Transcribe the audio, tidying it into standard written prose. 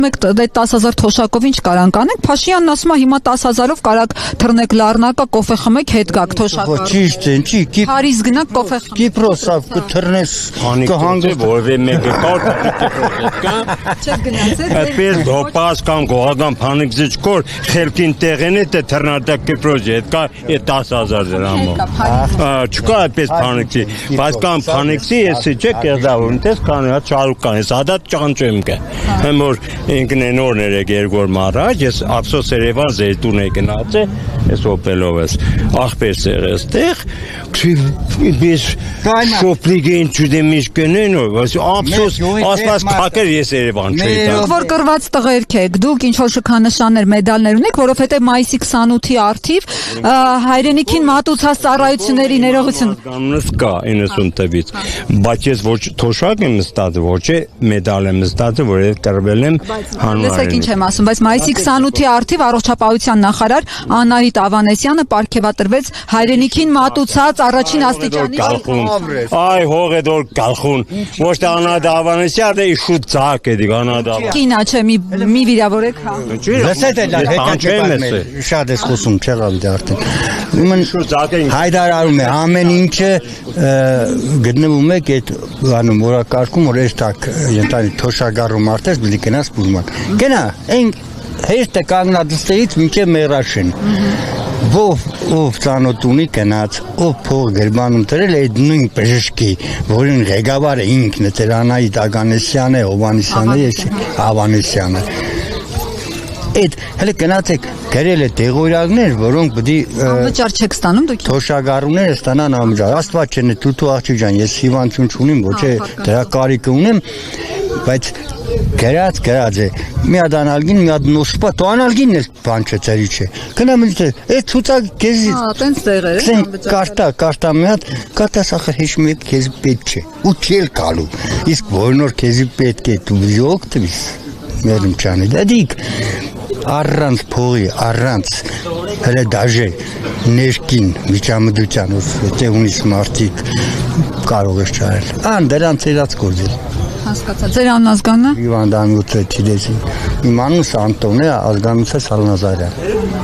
Մեկ 10,000 թոշակով ինչ կարան կանեք, Փաշինյանն ասում է հիմա 10,000-ով կարաք թռնեք Լառնակա, կոֆե խմեք, հետ գաք թոշակառու։ Ճիշտ է, ինչի Փարիզ գնաք կոֆե խմեք։ Կիպրոսով կթռնես, կհանգստի որևէ մեկը կար Չեք գնացել։ Այդպես դոպաս կամ գողական փանիքզիչ կոր խելքին տեղեն է թե թռնադակ Կիպրոսի հետ կա 10,000 դրամով։ Չկա այդպես փանիքսի, բայց կամ փանիքսի էսի չէ կերդավորում, տես կան չարուկ կան, հադա ճանճեմ կա։ Հեմ որ ինքն նորներ է երկու մարաջ, ես ափսոս Երևան զերտուն է գնաց է, ես օպելով ես, աղբեր սեղ եստեղ, ես շոպլիգեն չուդեմ ինչ կնեն, ափսոս ասված թակեր ես Երևան չեիտան։ Դուք որ կրված տղերք եք, դուք ինչ-որ շքանշաններ, մեդալներ ունեք, որովհետև մայիսի 28-ի արդիվ հայրենիքին մատուցած ծառայությունների ներողություն։ Կանոնս կա 90 թվից, բայց ես ոչ թոշակ եմ ստացել, ոչ է մեդալ եմ ստացել, որ ես կրվել եմ Լսեք ինչ եմ ասում, բայց մայիսի 28-ի արդիվ առողջապահության նախարար Անահիտ Ավանեսյանը պարգևատրվեց հայրենիքին մատուցած առաջին աստիճանի Այ հողեդոր գալխուն, ոչ թե Անահիտ Ավանեսյանը իշուտ ցակ է դիգանադա։ Կինա չէ, մի վիրավորեք, հա։ լսեք էլ հետ շատ ես խոսում չեղավ դա արդեն։ Հայտարարում է ամեն ինչը գտնվում է այդ բանում որակարգում, որ այս տակ ենթանի թոշակառու մարդես բլի կնաս բուժման։ Գնա, այն հեշտ է կանգնած ստերից մինչև մեռաշեն։ Ով ծանոթ ունի կնաց, ով փող գրբանում դրել է նույն բժշկի, որին ղեկավարը ինքն է, Անահիտ Ագանեսյանը, Հովանեսյանը, Ավանեսյանը։ Այդ հələ գնացեք գրել է դեղորայքներ, որոնք պիտի Անվճար չեք ստանում դուք։ թոշակառուները ստանան անվճար։ Աստված չնե տուտու աղջիկ ջան, ես հիվանդություն չունիմ, ոչ է դրա կարիքը ունեմ, բայց գրած է։ Մի հատ անալգին, մի հատ նոսպա, դու անալգինն էլ բան չէ, ծերի չէ։ Գնամ ինձ այդ ցուցակ քեզ տենց տեղեր է անվճար։ Կարտա մի հատ, կարտաս ախր հեչ մեկ քեզ պետք չէ։ Ու չի գալու։ Իսկ որնոր քեզ պետք է դու օգտվես։ Մերում չանի։ Դիք առանց փողի, առանց հələ դաժե ներքին միջամտությանով եթե ունիս մարդիկ կարող ես չարել։ Ան դրանց երած գործել։ Հասկացա։ Ձեր անազգանը։ Հիվանդանոց չդեսի։ Իմ անունս Անտոն է, ազգանունս Սալնազարյան։